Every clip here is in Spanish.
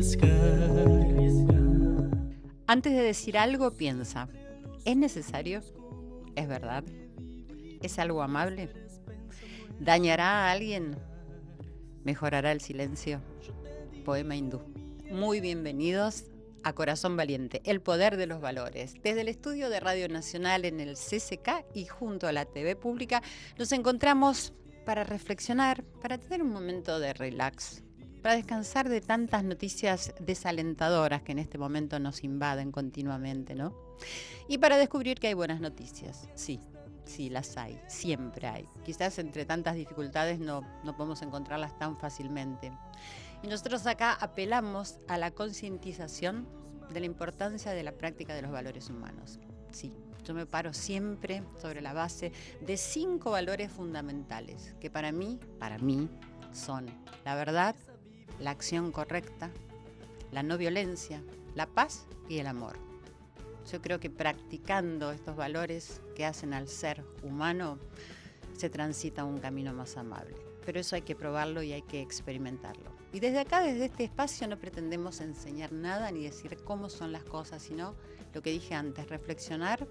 arriesgar. Antes de decir algo, piensa, ¿es necesario? ¿Es verdad? ¿Es algo amable? ¿Dañará a alguien? ¿Mejorará el silencio? Poema hindú. Muy bienvenidos a Corazón Valiente, el poder de los valores. Desde el estudio de Radio Nacional en el CCK y junto a la TV Pública nos encontramos para reflexionar, para tener un momento de relax, para descansar de tantas noticias desalentadoras que en este momento nos invaden continuamente, ¿no? Y para descubrir que hay buenas noticias, sí, las hay, siempre hay. Quizás entre tantas dificultades no podemos encontrarlas tan fácilmente. Y nosotros acá apelamos a la concientización de la importancia de la práctica de los valores humanos. Sí, yo me paro siempre sobre la base de 5 valores fundamentales que para mí son la verdad, la acción correcta, la no violencia, la paz y el amor. Yo creo que practicando estos valores que hacen al ser humano se transita un camino más amable. Pero eso hay que probarlo y hay que experimentarlo. Y desde acá, desde este espacio, no pretendemos enseñar nada ni decir cómo son las cosas, sino lo que dije antes, reflexionar,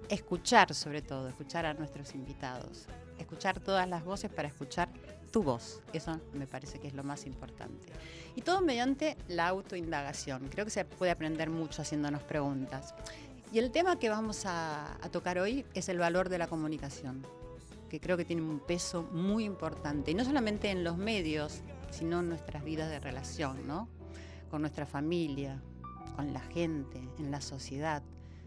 escuchar sobre todo, escuchar a nuestros invitados, escuchar todas las voces para escuchar tu voz. Eso me parece que es lo más importante. Y todo mediante la autoindagación. Creo que se puede aprender mucho haciéndonos preguntas. Y el tema que vamos a tocar hoy es el valor de la comunicación, que creo que tiene un peso muy importante, y no solamente en los medios, sino en nuestras vidas de relación, ¿no? Con nuestra familia, con la gente, en la sociedad.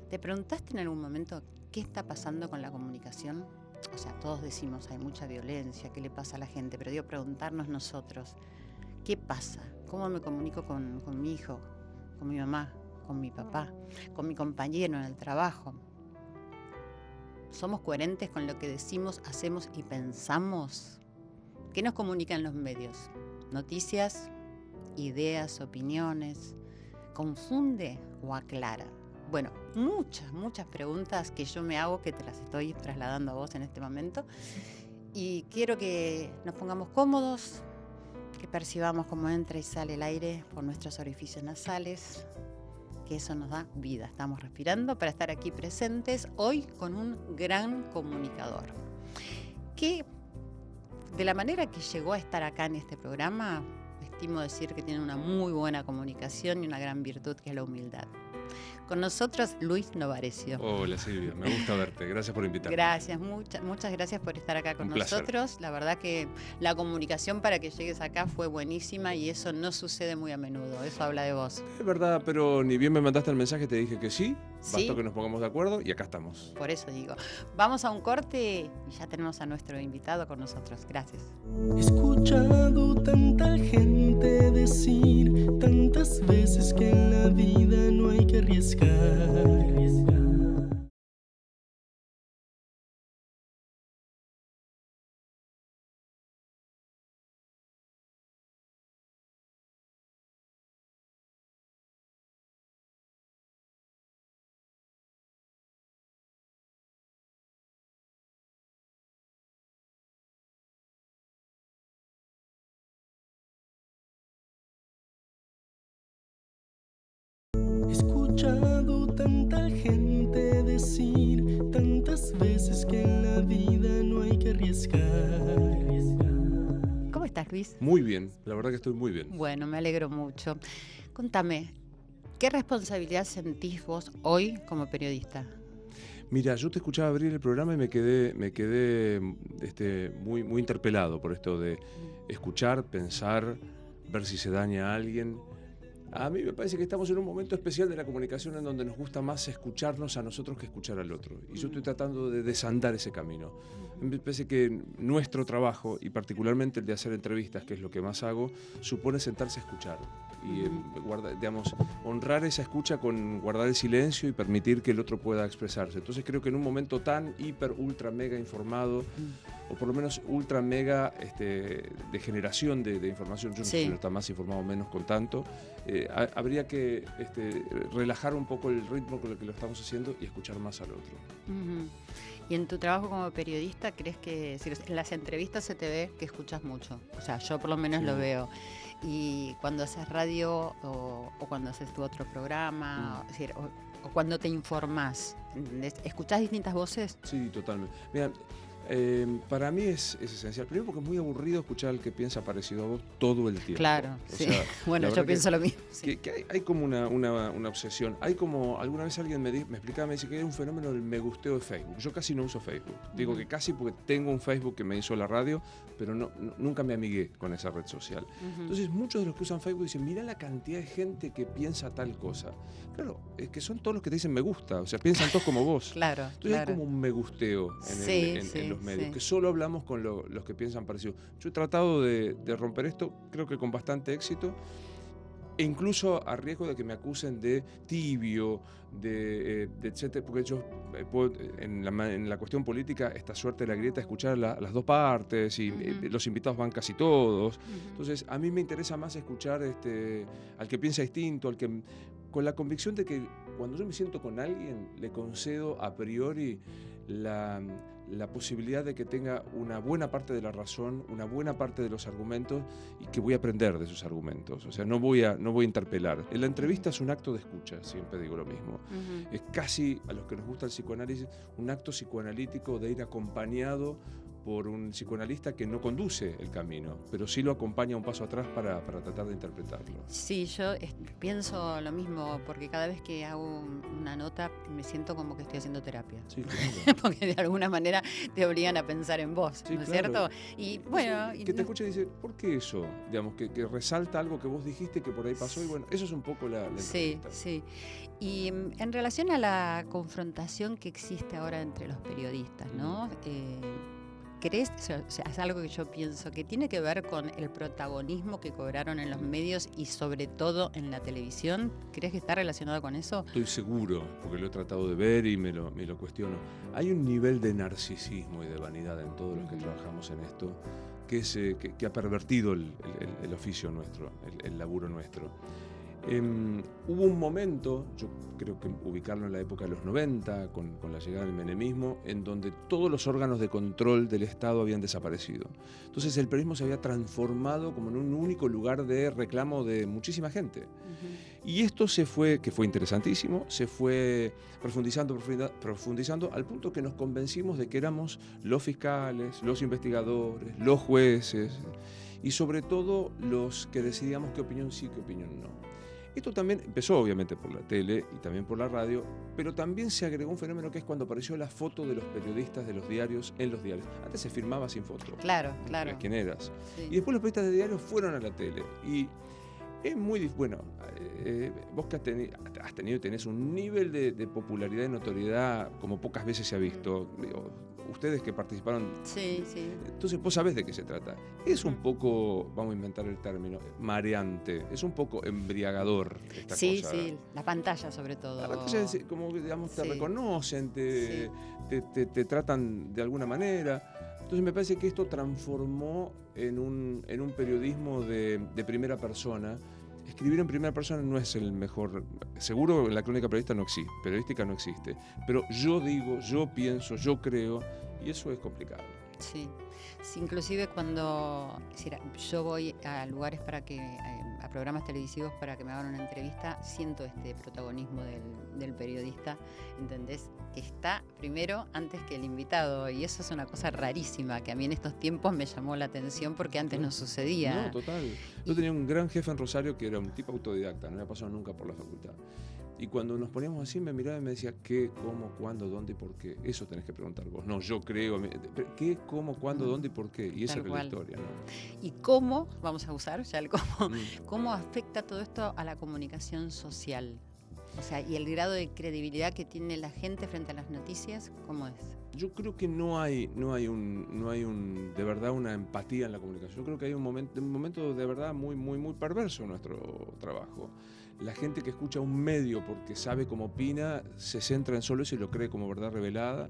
¿Te preguntaste en algún momento qué está pasando con la comunicación? O sea, todos decimos, hay mucha violencia, ¿qué le pasa a la gente? Pero digo, preguntarnos nosotros, ¿qué pasa? ¿Cómo me comunico con mi hijo, con mi mamá, con mi papá, con mi compañero en el trabajo? ¿Somos coherentes con lo que decimos, hacemos y pensamos? ¿Qué nos comunican los medios? ¿Noticias, ideas, opiniones? ¿Confunde o aclara? Bueno, muchas preguntas que yo me hago, que te las estoy trasladando a vos en este momento. Y quiero que nos pongamos cómodos, que percibamos cómo entra y sale el aire por nuestros orificios nasales, que eso nos da vida. Estamos respirando para estar aquí presentes hoy con un gran comunicador, que de la manera que llegó a estar acá en este programa, estimo decir que tiene una muy buena comunicación y una gran virtud, que es la humildad. Con nosotros, Luis Novarecio. Hola Silvia, me gusta verte, gracias por invitarme. Gracias, muchas gracias por estar acá con nosotros. La verdad que la comunicación para que llegues acá fue buenísima y eso no sucede muy a menudo, eso habla de vos. Es verdad, pero ni bien me mandaste el mensaje te dije que sí, bastó que nos pongamos de acuerdo y acá estamos. Por eso digo, vamos a un corte y ya tenemos a nuestro invitado con nosotros. Gracias. He escuchado tanta gente decir tantas veces que en la vida no hay que arriesgar. He escuchado tanta gente decir tantas veces que en la vida no hay que arriesgar. ¿Cómo estás, Luis? Muy bien, la verdad que estoy muy bien. Bueno, me alegro mucho. Contame, ¿qué responsabilidad sentís vos hoy como periodista? Mira, yo te escuchaba abrir el programa y me quedé muy interpelado por esto de escuchar, pensar, ver si se daña a alguien. A mí me parece que estamos en un momento especial de la comunicación en donde nos gusta más escucharnos a nosotros que escuchar al otro. Y yo estoy tratando de desandar ese camino. Me parece que nuestro trabajo, y particularmente el de hacer entrevistas, que es lo que más hago, supone sentarse a escuchar. Y honrar esa escucha con guardar el silencio y permitir que el otro pueda expresarse. Entonces creo que en un momento tan hiper, ultra, mega informado, o por lo menos ultra mega de generación de información. Yo no sé si uno está más informado o menos con tanto. Habría que relajar un poco el ritmo con el que lo estamos haciendo y escuchar más al otro. Uh-huh. Y en tu trabajo como periodista, ¿crees que en las entrevistas se te ve que escuchas mucho? O sea, yo por lo menos lo veo. Y cuando haces radio o cuando haces tu otro programa, es decir, o cuando te informás, ¿escuchás distintas voces? Sí, totalmente. Mira, para mí es esencial. Primero porque es muy aburrido escuchar al que piensa parecido a vos todo el tiempo. Claro, sí. Sea, bueno, yo pienso lo mismo. Sí. Que hay como una obsesión. Hay como, alguna vez alguien me explicaba, me dice que hay un fenómeno del me gusteo de Facebook. Yo casi no uso Facebook. Digo que casi porque tengo un Facebook que me hizo la radio, pero nunca me amigué con esa red social. Entonces muchos de los que usan Facebook dicen, mira la cantidad de gente que piensa tal cosa. Claro, es que son todos los que te dicen me gusta, o sea, piensan todos como vos. Claro. Entonces hay como un me gusteo en los medios, que solo hablamos con los que piensan parecido. Yo he tratado de romper esto, creo que con bastante éxito, e incluso a riesgo de que me acusen de tibio, de etcétera, porque yo puedo, en la cuestión política, esta suerte de la grieta, escuchar las dos partes, y los invitados van casi todos. Entonces, a mí me interesa más escuchar al que piensa distinto, con la convicción de que cuando yo me siento con alguien, le concedo a priori la posibilidad de que tenga una buena parte de la razón, una buena parte de los argumentos, y que voy a aprender de esos argumentos. O sea, no voy a interpelar. En la entrevista es un acto de escucha, siempre digo lo mismo. Es casi, a los que nos gusta el psicoanálisis, un acto psicoanalítico de ir acompañado por un psicoanalista que no conduce el camino, pero sí lo acompaña un paso atrás para tratar de interpretarlo. Sí, yo pienso lo mismo, porque cada vez que hago una nota me siento como que estoy haciendo terapia. Sí, claro. Porque de alguna manera te obligan a pensar en vos, sí, ¿no es claro. cierto? Y bueno... Que te escuche y dice, ¿por qué eso? Digamos, que resalta algo que vos dijiste que por ahí pasó, y bueno, eso es un poco la entrevista. Sí. Y en relación a la confrontación que existe ahora entre los periodistas, ¿no? ¿Crees? O sea, es algo que yo pienso que tiene que ver con el protagonismo que cobraron en los medios y sobre todo en la televisión. ¿Crees que está relacionado con eso? Estoy seguro, porque lo he tratado de ver y me lo cuestiono. Hay un nivel de narcisismo y de vanidad en todos los que trabajamos en esto que ha pervertido el oficio nuestro, el laburo nuestro. Hubo un momento, yo creo que ubicarlo en la época de los 90, con la llegada del menemismo, en donde todos los órganos de control del Estado habían desaparecido. Entonces el periodismo se había transformado como en un único lugar de reclamo de muchísima gente. Y esto que fue interesantísimo, se fue profundizando al punto que nos convencimos de que éramos los fiscales, los investigadores, los jueces y sobre todo los que decidíamos qué opinión sí, qué opinión no. Esto también empezó obviamente por la tele y también por la radio, pero también se agregó un fenómeno que es cuando apareció la foto de los periodistas de los diarios en los diarios. Antes se firmaba sin foto. Claro. ¿Quién eras? Sí. Y después los periodistas de diarios fueron a la tele. Y es muy bueno, vos que has tenido y tenés un nivel de popularidad y notoriedad como pocas veces se ha visto. Digo, ustedes que participaron. Sí. Entonces vos sabés de qué se trata. Es un poco, vamos a inventar el término, mareante, es un poco embriagador esta cosa. Sí, la pantalla sobre todo. La pantalla es como, digamos, te reconocen, te tratan de alguna manera. Entonces me parece que esto transformó en un periodismo de primera persona. Escribir en primera persona no es el mejor. Seguro en la crónica periodística no existe. Pero yo digo, yo pienso, yo creo, y eso es complicado. Sí, inclusive cuando yo voy a lugares a programas televisivos para que me hagan una entrevista, siento este protagonismo del periodista, ¿entendés? Que está primero antes que el invitado, y eso es una cosa rarísima que a mí en estos tiempos me llamó la atención porque antes no sucedía. No, total. Yo tenía un gran jefe en Rosario que era un tipo autodidacta, no había pasado nunca por la facultad. Y cuando nos poníamos así, me miraba y me decía qué, cómo, cuándo, dónde y por qué. Eso tenés que preguntar vos. No, yo creo. ¿Qué, cómo, cuándo, dónde y por qué? Y esa es la historia, ¿no? ¿Y cómo, vamos a usar ya el cómo afecta todo esto a la comunicación social? O sea, y el grado de credibilidad que tiene la gente frente a las noticias, ¿cómo es? Yo creo que no hay de verdad una empatía en la comunicación. Yo creo que hay un momento de verdad muy, muy, muy perverso en nuestro trabajo. La gente que escucha un medio porque sabe cómo opina se centra en solo eso y lo cree como verdad revelada,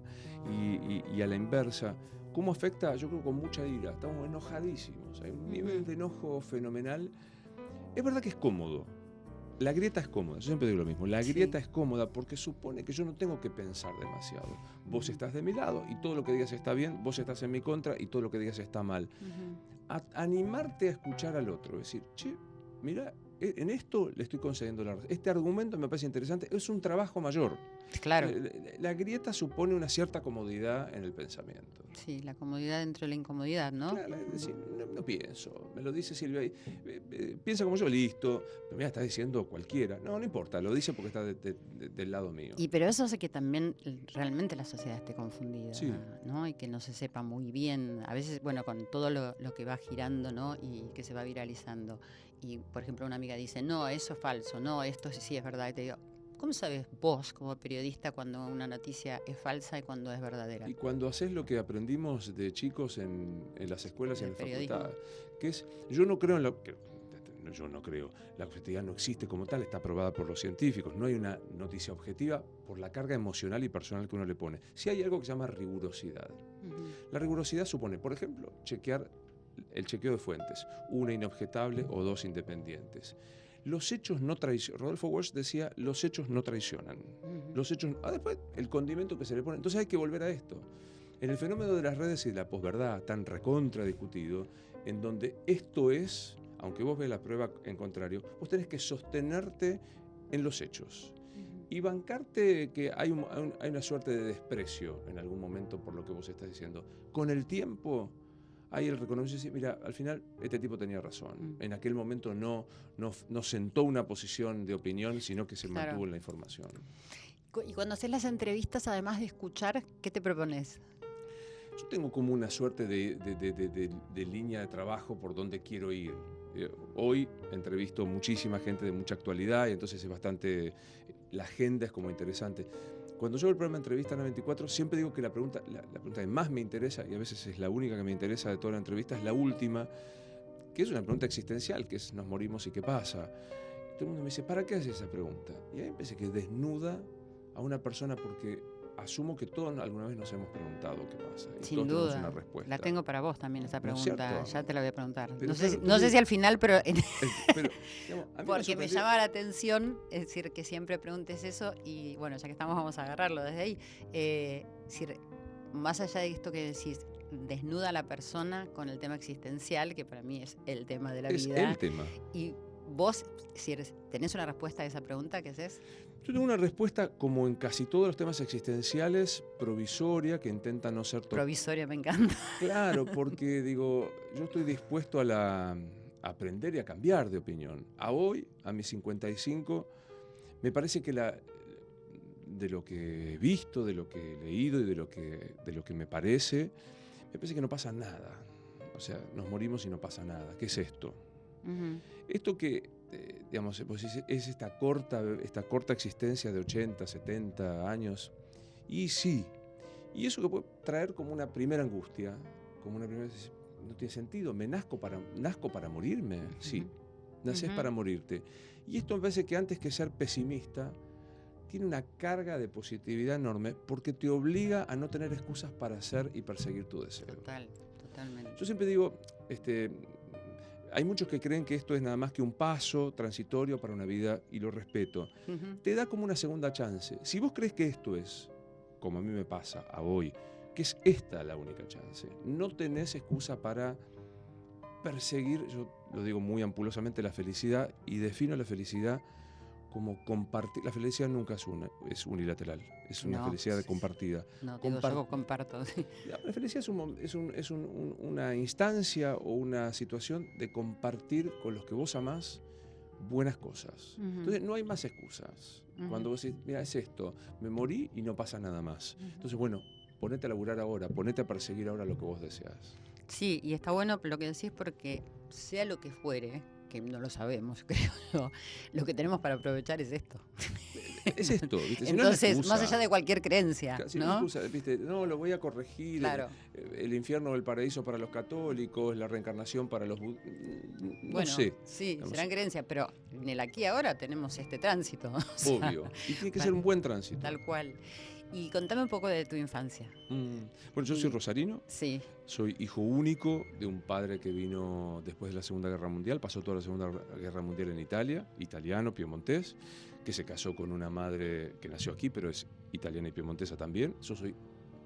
y a la inversa, ¿Cómo afecta? Yo creo con mucha ira. Estamos enojadísimos. Hay un nivel de enojo fenomenal. Es verdad que es cómodo. La grieta es cómoda. Yo siempre digo lo mismo. La grieta es cómoda porque supone que yo no tengo que pensar demasiado. Vos estás de mi lado y todo lo que digas está bien. Vos estás en mi contra y todo lo que digas está mal. Animarte a escuchar al otro. Decir, che, mira, en esto le estoy concediendo la razón. Este argumento me parece interesante. Es un trabajo mayor. Claro. La grieta supone una cierta comodidad en el pensamiento. Sí, la comodidad dentro de la incomodidad, ¿no? Claro, es decir, no pienso. Me lo dice Silvia ahí. Piensa como yo, listo. Pero mira, está diciendo cualquiera. No importa. Lo dice porque está del lado mío. Pero eso hace que también realmente la sociedad esté confundida, Sí. ¿no? Y que no se sepa muy bien. A veces, bueno, con todo lo que va girando, ¿no? Y que se va viralizando. Y, por ejemplo, una amiga dice, no, eso es falso. No, esto sí es verdad. Y te digo, ¿cómo sabes vos como periodista cuando una noticia es falsa y cuando es verdadera? Y cuando haces lo que aprendimos de chicos en las escuelas y en la facultad, que es, yo no creo en lo que... Yo no creo, la objetividad no existe como tal, está aprobada por los científicos, no hay una noticia objetiva por la carga emocional y personal que uno le pone. Sí hay algo que se llama rigurosidad. La rigurosidad supone, por ejemplo, el chequeo de fuentes, una inobjetable o dos independientes. Los hechos no traicionan. Rodolfo Walsh decía, los hechos no traicionan. Los hechos, después el condimento que se le pone. Entonces hay que volver a esto. En el fenómeno de las redes y de la posverdad, tan recontra discutido, en donde esto es, aunque vos veas la prueba en contrario, vos tenés que sostenerte en los hechos. Y bancarte que hay una suerte de desprecio en algún momento por lo que vos estás diciendo. Con el tiempo... Ahí él reconoce y dice, mira, al final este tipo tenía razón. En aquel momento no sentó una posición de opinión, sino que se mantuvo en la información. Y cuando haces las entrevistas, además de escuchar, ¿qué te propones? Yo tengo como una suerte de línea de trabajo por donde quiero ir. Hoy entrevisto muchísima gente de mucha actualidad y entonces es bastante... La agenda es como interesante. Cuando yo hago el programa Entrevista 94, siempre digo que la pregunta que más me interesa, y a veces es la única que me interesa de toda la entrevista, es la última, que es una pregunta existencial, que es ¿nos morimos y qué pasa? Y todo el mundo me dice, ¿para qué haces esa pregunta? Y ahí me parece que desnuda a una persona porque asumo que todos alguna vez nos hemos preguntado qué pasa. Y sin todos duda, tenemos una respuesta. La tengo para vos también esa pregunta, ¿No ya te la voy a preguntar. Pero No sé si al final, pero digamos, a mí porque me llama la atención, es decir, que siempre preguntes eso y bueno, ya que estamos vamos a agarrarlo desde ahí. Es decir, más allá de esto que decís, desnuda a la persona con el tema existencial, que para mí es el tema de la vida. Es el tema. Y vos, si tenés una respuesta a esa pregunta, ¿qué haces? Yo tengo una respuesta, como en casi todos los temas existenciales, provisoria, que intenta no ser... Provisoria, me encanta. Claro, porque digo, yo estoy dispuesto a aprender y a cambiar de opinión. A hoy, a mis 55, me parece que de lo que he visto, de lo que he leído y de lo que me parece que no pasa nada. O sea, nos morimos y no pasa nada. ¿Qué es esto? Esto que, digamos, pues es esta corta existencia de 80, 70 años. Y sí, y eso que puede traer como una primera angustia, como una primera... No tiene sentido, nazco para morirme. Sí, naces para morirte. Y esto me parece que antes que ser pesimista, tiene una carga de positividad enorme porque te obliga a no tener excusas para hacer y perseguir tu deseo. Totalmente. Yo siempre digo, hay muchos que creen que esto es nada más que un paso transitorio para una vida, y lo respeto. Te da como una segunda chance. Si vos crees que esto es, como a mí me pasa a hoy, que es esta la única chance, no tenés excusa para perseguir, yo lo digo muy ampulosamente, la felicidad, y defino la felicidad como compartir. La felicidad nunca es unilateral, es una felicidad compartida. No, yo comparto. Sí. La felicidad es una instancia o una situación de compartir con los que vos amás buenas cosas. Entonces no hay más excusas. Cuando vos decís, mira, es esto, me morí y no pasa nada más. Entonces, bueno, ponete a laburar ahora, ponete a perseguir ahora lo que vos deseas. Sí, y está bueno lo que decís porque sea lo que fuere, que no lo sabemos, creo yo, lo que tenemos para aprovechar es esto. Es esto, ¿viste? Si entonces, no es más allá de cualquier creencia, si ¿no? No, excusa, ¿viste? No, lo voy a corregir. Claro. El infierno o el paraíso para los católicos, la reencarnación para los bueno, sé. Sí, serán creencias, pero en el aquí y ahora tenemos este tránsito. Obvio. Y tiene que ser un buen tránsito. Tal cual. Y contame un poco de tu infancia. Bueno, yo soy rosarino, Sí. soy hijo único de un padre que vino después de la Segunda Guerra Mundial, pasó toda la Segunda Guerra Mundial en Italia, italiano, piemontés, que se casó con una madre que nació aquí, pero es italiana y piemontesa también.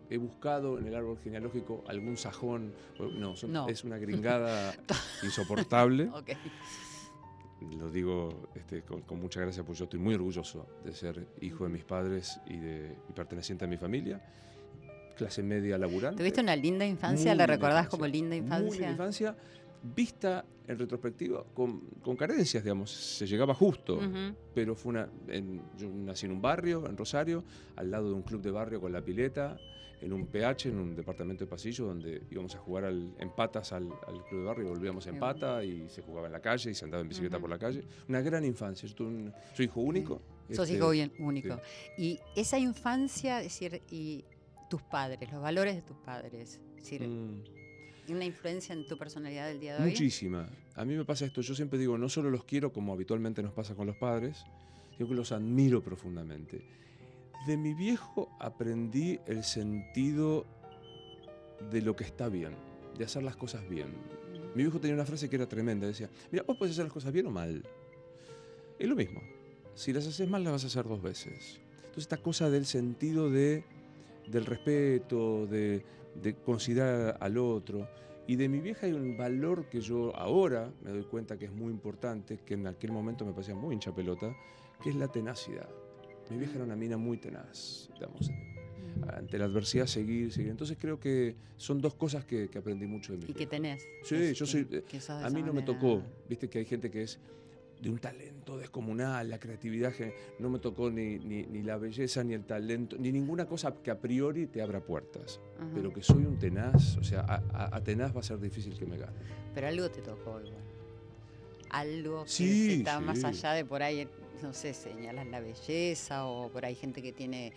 He buscado en el árbol genealógico algún sajón, no. Es una gringada insoportable. Ok. Lo digo con mucha gracia, porque yo estoy muy orgulloso de ser hijo de mis padres y perteneciente a mi familia. Clase media laburante. ¿Tuviste una linda infancia? ¿La recordás como linda infancia? Muy linda infancia, vista en retrospectiva con carencias, digamos. Se llegaba justo, pero yo nací en un barrio, en Rosario, al lado de un club de barrio con la pileta, en un PH, en un departamento de pasillo, donde íbamos a jugar en patas al club de barrio, volvíamos en pata y se jugaba en la calle y se andaba en bicicleta por la calle. Una gran infancia. Soy hijo único. Sos hijo único. Sí. Y esa infancia, es decir, y tus padres, los valores de tus padres, es decir, ¿una influencia en tu personalidad del día de hoy? Muchísima. A mí me pasa esto, yo siempre digo, no solo los quiero como habitualmente nos pasa con los padres, sino que los admiro profundamente. De mi viejo aprendí el sentido de lo que está bien, de hacer las cosas bien. Mi viejo tenía una frase que era tremenda, decía, mira, vos podés hacer las cosas bien o mal. Es lo mismo, si las haces mal las vas a hacer 2 veces. Entonces esta cosa del sentido del respeto, de considerar al otro. Y de mi vieja hay un valor que yo ahora me doy cuenta que es muy importante, que en aquel momento me parecía muy hincha pelota, que es la tenacidad. Mi vieja era una mina muy tenaz, digamos, ante la adversidad seguir. Entonces creo que son 2 cosas que aprendí mucho de mi vieja. ¿Y que tenés? Sí, yo soy... a mí no me tocó, viste que hay gente que es de un talento descomunal, la creatividad, no me tocó ni la belleza, ni el talento, ni ninguna cosa que a priori te abra puertas. Pero que soy un tenaz, o sea, a tenaz va a ser difícil que me gane. Pero algo te tocó igual. Algo sí, que está más allá de por ahí, no sé, señalas la belleza o por ahí gente que tiene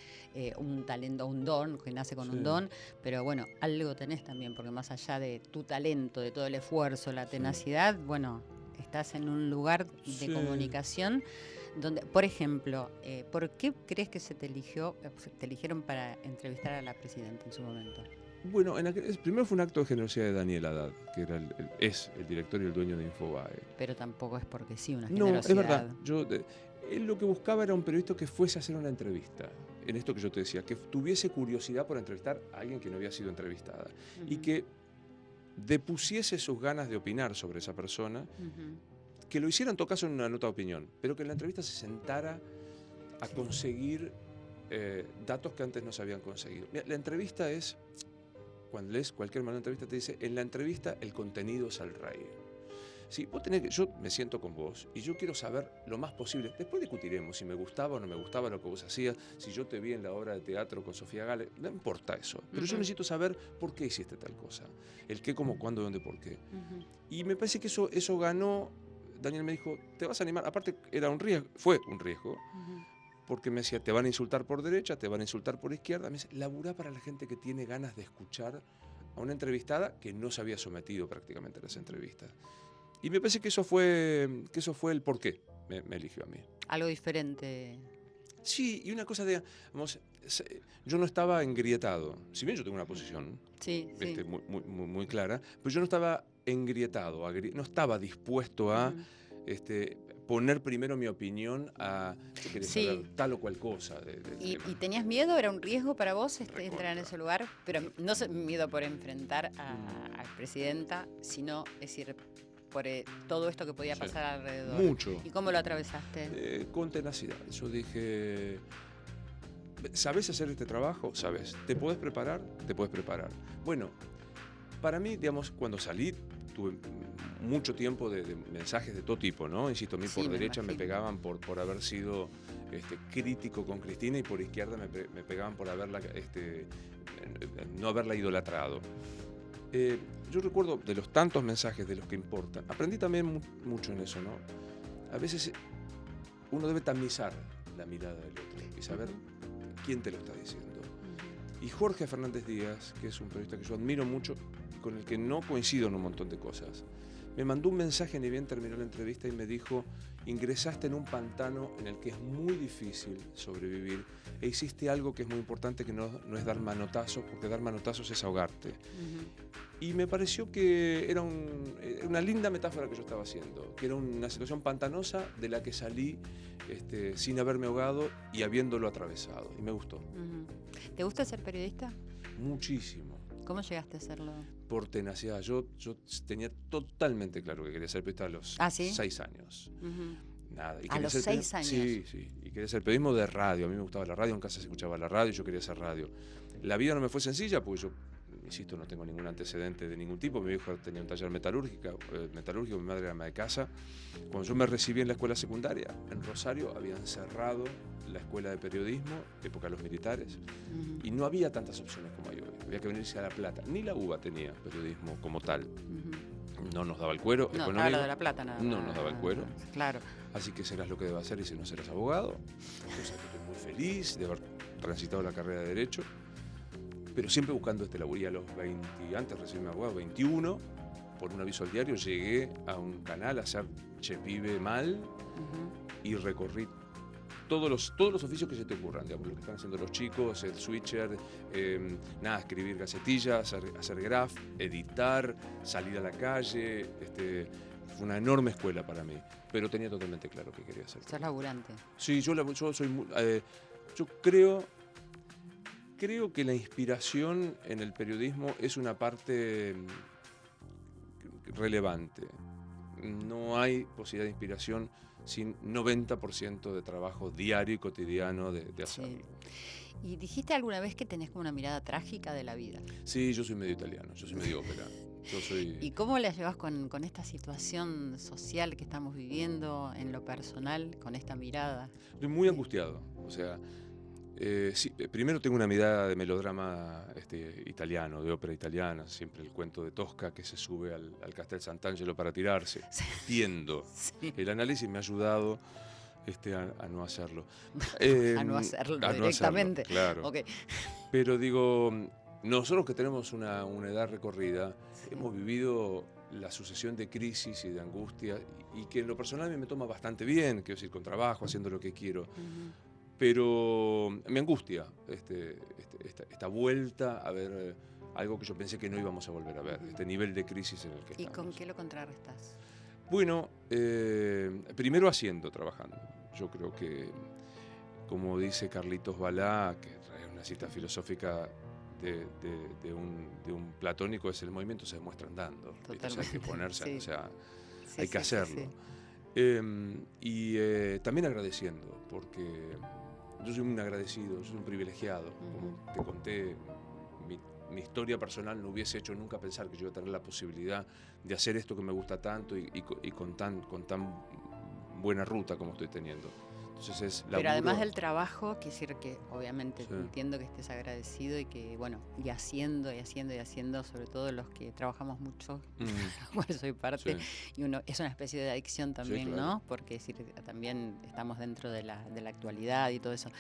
un talento, un don, que nace con un don, pero bueno, algo tenés también, porque más allá de tu talento, de todo el esfuerzo, la tenacidad, bueno, estás en un lugar de comunicación donde, por ejemplo, ¿por qué crees que te eligieron para entrevistar a la presidenta en su momento? Bueno, primero fue un acto de generosidad de Daniel Haddad, que es el director y el dueño de Infobae. Pero tampoco es porque sí, una generosidad. No, es verdad. Él lo que buscaba era un periodista que fuese a hacer una entrevista, en esto que yo te decía, que tuviese curiosidad por entrevistar a alguien que no había sido entrevistada y que depusiese sus ganas de opinar sobre esa persona, que lo hiciera en todo caso en una nota de opinión, pero que en la entrevista se sentara a conseguir datos que antes no se habían conseguido. Mira, la entrevista es, cuando lees cualquier manual de entrevista te dice, en la entrevista el contenido es el rey. Sí, yo me siento con vos y yo quiero saber lo más posible. Después discutiremos si me gustaba o no me gustaba lo que vos hacías, si yo te vi en la obra de teatro con Sofía Gale, no importa eso. Pero yo necesito saber por qué hiciste tal cosa. El qué, cómo, cuándo, dónde, por qué. Y me parece que eso ganó. Daniel me dijo, ¿te vas a animar? Aparte fue un riesgo. Porque me decía, te van a insultar por derecha, te van a insultar por izquierda. Me dice, laburá para la gente que tiene ganas de escuchar a una entrevistada que no se había sometido prácticamente a las entrevistas. Y me parece que eso fue el porqué me eligió a mí. Algo diferente. Sí, y una cosa yo no estaba engrietado. Si bien yo tengo una posición muy clara, pero yo no estaba engrietado, no estaba dispuesto a poner primero mi opinión a saber tal o cual cosa. ¿Y tenías miedo? ¿Era un riesgo para vos entrar en ese lugar? Pero no miedo por enfrentar a la presidenta, sino, es decir, por todo esto que podía pasar alrededor. Mucho. ¿Y cómo lo atravesaste? Con tenacidad. Yo dije, ¿sabés hacer este trabajo? ¿Sabés? ¿Te podés preparar? Te podés preparar. Bueno, para mí, digamos, cuando salí, tuve mucho tiempo de mensajes de todo tipo, ¿no? Insisto, a mí por derecha me pegaban por haber sido crítico con Cristina y por izquierda me pegaban por no haberla idolatrado. Yo recuerdo de los tantos mensajes de los que importan, aprendí también mucho en eso, ¿no? A veces uno debe tamizar la mirada del otro y saber quién te lo está diciendo. Y Jorge Fernández Díaz, que es un periodista que yo admiro mucho, con el que no coincido en un montón de cosas, me mandó un mensaje ni bien terminó la entrevista y me dijo: ingresaste en un pantano en el que es muy difícil sobrevivir e hiciste algo que es muy importante, que no es dar manotazos, porque dar manotazos es ahogarte. Y me pareció que era una linda metáfora que yo estaba haciendo, que era una situación pantanosa de la que salí sin haberme ahogado y habiéndolo atravesado. Y me gustó. ¿Te gusta ser periodista? Muchísimo. ¿Cómo llegaste a hacerlo? Por tenacidad. Yo tenía totalmente claro que quería ser periodista a los 6 años. Nada. Y ¿A los 6 años? Sí. Y quería ser periodismo de radio. A mí me gustaba la radio, en casa se escuchaba la radio y yo quería hacer radio. La vida no me fue sencilla porque yo, insisto, no tengo ningún antecedente de ningún tipo. Mi viejo tenía un taller metalúrgico, mi madre era ama de casa. Cuando yo me recibí en la escuela secundaria, en Rosario, habían cerrado la escuela de periodismo, época de los militares, y no había tantas opciones como hay hoy. Había que venirse a La Plata. Ni la UBA tenía periodismo como tal. No nos daba el cuero. No, estaba lo de La Plata, nada. No nos daba el cuero. Claro. Así que serás lo que debas hacer y si no serás abogado. Entonces estoy muy feliz de haber transitado la carrera de Derecho, pero siempre buscando este laburo. Y a los 20, antes de recibirme abogado, 21, por un aviso al diario, llegué a un canal a hacer Che Pibe Mal y recorrí todos los oficios que se te ocurran, digamos, lo que están haciendo los chicos, el switcher, escribir gacetillas, hacer graph, editar, salir a la calle. Fue una enorme escuela para mí, pero tenía totalmente claro qué quería hacer. ¿Sos laburante? Sí, yo soy muy, yo creo que la inspiración en el periodismo es una parte relevante. No hay posibilidad de inspiración sin 90% de trabajo diario y cotidiano de hacerlo. Sí. ¿Y dijiste alguna vez que tenés como una mirada trágica de la vida? Sí, yo soy medio italiano, yo soy medio ópera. ¿Y cómo la llevas con esta situación social que estamos viviendo en lo personal, con esta mirada? Estoy muy angustiado, o sea, sí, primero tengo una mirada de melodrama italiano, de ópera italiana, siempre el cuento de Tosca que se sube al Castel Sant'Angelo para tirarse. Sí. Entiendo. Sí. El análisis me ha ayudado a no hacerlo. A no hacerlo directamente. Claro. Okay. Pero digo, nosotros que tenemos una edad recorrida, hemos vivido la sucesión de crisis y de angustia y que en lo personal a mí me toma bastante bien, quiero decir, con trabajo, haciendo lo que quiero. Pero me angustia esta vuelta a ver algo que yo pensé que no íbamos a volver a ver, este nivel de crisis en el que estamos. ¿Y con qué lo contrarrestas? Bueno, primero trabajando. Yo creo que, como dice Carlitos Balá, que es una cita filosófica de un platónico, es el movimiento se demuestra andando. Hay que ponerse, sí. O sea, hay que hacerlo. Sí. También agradeciendo, porque yo soy un agradecido, yo soy un privilegiado. Como te conté, mi historia personal no hubiese hecho nunca pensar que yo iba a tener la posibilidad de hacer esto que me gusta tanto y con tan buena ruta como estoy teniendo. Entonces es laburo. Pero además del trabajo, quiero decir que obviamente entiendo que estés agradecido y que, bueno, y haciendo, sobre todo los que trabajamos mucho, bueno, soy parte, y uno es una especie de adicción también, claro. ¿No? Porque es decir, también estamos dentro de la actualidad y todo eso.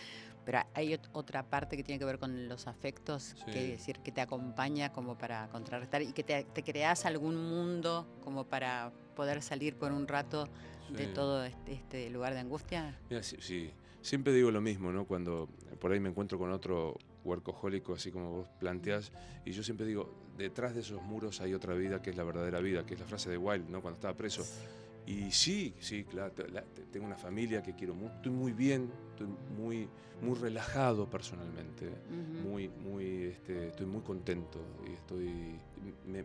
Pero hay otra parte que tiene que ver con los afectos, que decir que te acompaña como para contrarrestar y que te creas algún mundo como para poder salir por un rato de todo este lugar de angustia. Mira, sí, siempre digo lo mismo, ¿no? Cuando por ahí me encuentro con otro workahólico, así como vos planteás, y yo siempre digo, detrás de esos muros hay otra vida que es la verdadera vida, que es la frase de Wilde, ¿no? Cuando estaba preso. Y sí, claro, tengo una familia que quiero mucho, estoy muy bien, estoy muy relajado personalmente, estoy muy contento y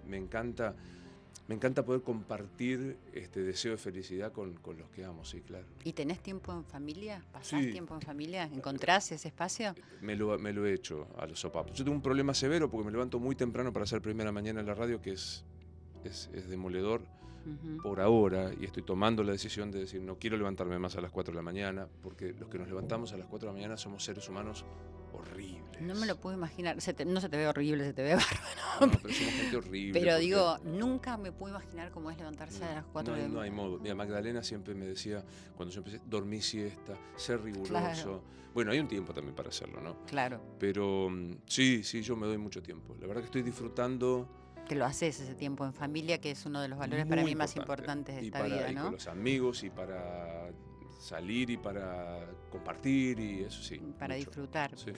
me encanta poder compartir este deseo de felicidad con los que amo, sí, claro. ¿Y tenés tiempo en familia? ¿Pasás tiempo en familia? ¿Encontrás ese espacio? Me lo he hecho a los sopapos. Yo tengo un problema severo porque me levanto muy temprano para hacer primera mañana en la radio, que es demoledor. Por ahora, y estoy tomando la decisión de decir no quiero levantarme más a las 4 de la mañana, porque los que nos levantamos a las 4 de la mañana somos seres humanos horribles. No me lo puedo imaginar, no se te ve horrible, se te ve bárbaro. No, pero somos gente horrible. Pero digo, nunca me puedo imaginar cómo es levantarse a las 4 de la mañana. No hay modo. Mira, Magdalena siempre me decía, cuando yo empecé, dormí siesta, ser riguroso. Claro. Bueno, hay un tiempo también para hacerlo, ¿no? Claro. Pero sí, yo me doy mucho tiempo. La verdad que estoy disfrutando que lo haces ese tiempo en familia, que es uno de los valores para Muy mí más importante. importantes de Y esta para- vida, y ¿no? con los amigos, y para salir, y para compartir, y eso sí. Para mucho. disfrutar. Sí.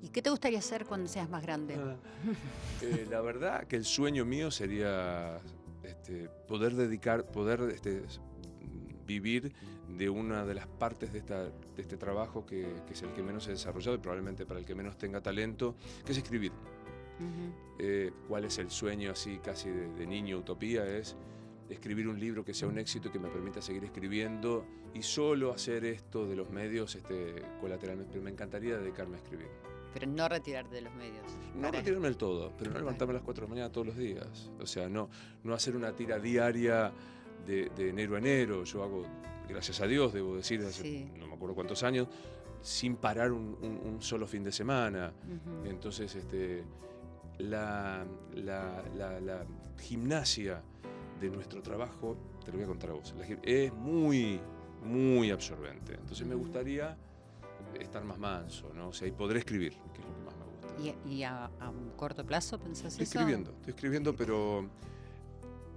¿Y qué te gustaría hacer cuando seas más grande? La verdad que el sueño mío sería poder vivir de una de las partes de este trabajo que es el que menos he desarrollado y probablemente para el que menos tenga talento, que es escribir. Ujú. ¿Cuál es el sueño así casi de niño, utopía? Es escribir un libro que sea un éxito y que me permita seguir escribiendo, y solo hacer esto de los medios colateralmente, pero me encantaría dedicarme a escribir. Pero no retirarte de los medios. No Para- retirarme del todo, pero no levantarme a las 4 de la mañana todos los días. O sea, no hacer una tira diaria de enero a enero. Yo hago, gracias a Dios, debo decir, hace Sí. no me acuerdo cuántos años, sin parar un solo fin de semana. Ujú. Entonces, la gimnasia de nuestro trabajo, te lo voy a contar a vos, es muy, muy absorbente. Entonces me Ujú. gustaría estar más manso, ¿no? O sea, y poder escribir, que es lo que más me gusta. ¿Y a un corto plazo pensás Estoy eso? escribiendo, pero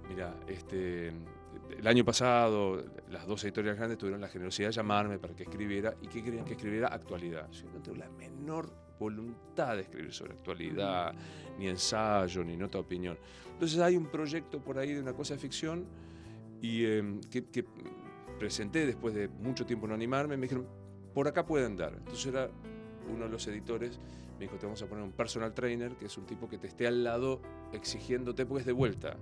mira, el año pasado las 2 editoriales grandes tuvieron la generosidad de llamarme para que escribiera, y que querían que escribiera actualidad. Yo no tengo la menor voluntad de escribir sobre actualidad, ni ensayo, ni nota de opinión. Entonces hay un proyecto por ahí de una cosa de ficción, y que presenté después de mucho tiempo no animarme. Me dijeron, por acá pueden dar. Entonces era uno de los editores, me dijo, te vamos a poner un personal trainer, que es un tipo que te esté al lado exigiéndote, porque es de vuelta.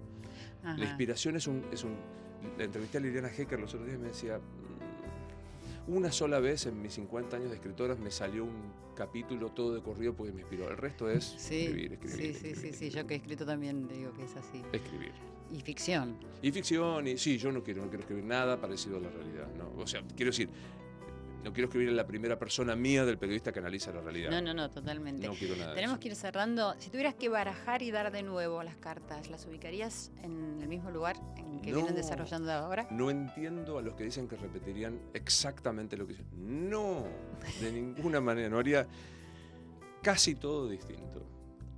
Ajá. La inspiración es un... La entrevisté a Liliana Hecker los otros días y me decía, una sola vez en mis 50 años de escritoras me salió un capítulo todo de corrido porque me inspiró. El resto es Sí, escribir. sí. Yo que he escrito también digo que es así. Escribir. Y ficción. Y ficción, y sí, yo no quiero escribir nada parecido a la realidad, ¿no? O sea, quiero decir, no quiero escribir en la primera persona mía del periodista que analiza la realidad. No, totalmente. No quiero nada de Tenemos eso. que ir cerrando. Si tuvieras que barajar y dar de nuevo las cartas, ¿las ubicarías en el mismo lugar en que No. vienen desarrollando ahora? No entiendo a los que dicen que repetirían exactamente lo que dicen. No, de ninguna manera. No haría casi todo distinto.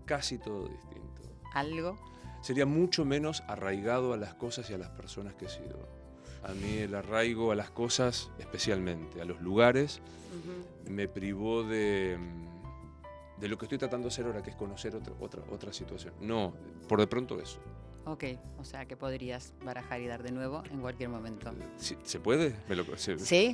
Casi todo distinto. ¿Algo? Sería mucho menos arraigado a las cosas y a las personas que he sido. A mí el arraigo a las cosas, especialmente a los lugares, Ujú. me privó de lo que estoy tratando de hacer ahora, que es conocer otra situación. No, por de pronto eso. Ok, o sea que podrías barajar y dar de nuevo en cualquier momento. ¿Se puede?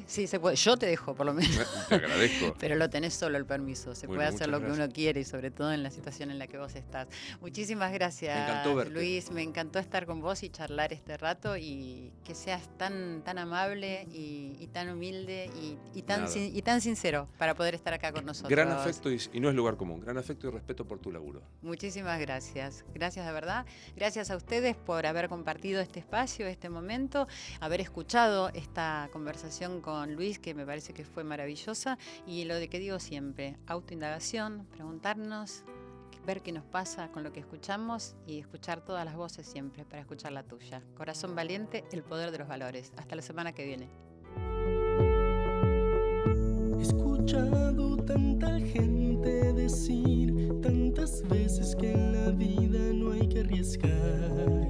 Sí, se puede. Yo te dejo, por lo menos. Te agradezco. Pero lo tenés solo el permiso. Se Bueno, puede hacer muchas lo que gracias. uno quiere, y sobre todo en la situación en la que vos estás. Muchísimas gracias, Me encantó verte. Luis. Me encantó estar con vos y charlar este rato, y que seas tan amable y tan humilde y tan sincero para poder estar acá con nosotros. Gran afecto, y no es lugar común, gran afecto y respeto por tu laburo. Muchísimas gracias. Gracias de verdad. Gracias a ustedes por haber compartido este espacio, este momento, haber escuchado esta conversación con Luis, que me parece que fue maravillosa. Y lo de que digo siempre, autoindagación, preguntarnos, ver qué nos pasa con lo que escuchamos y escuchar todas las voces siempre para escuchar la tuya. Corazón valiente, el poder de los valores. Hasta la semana que viene. He escuchado tanta gente decir tantas veces que en la vida no hay que arriesgar.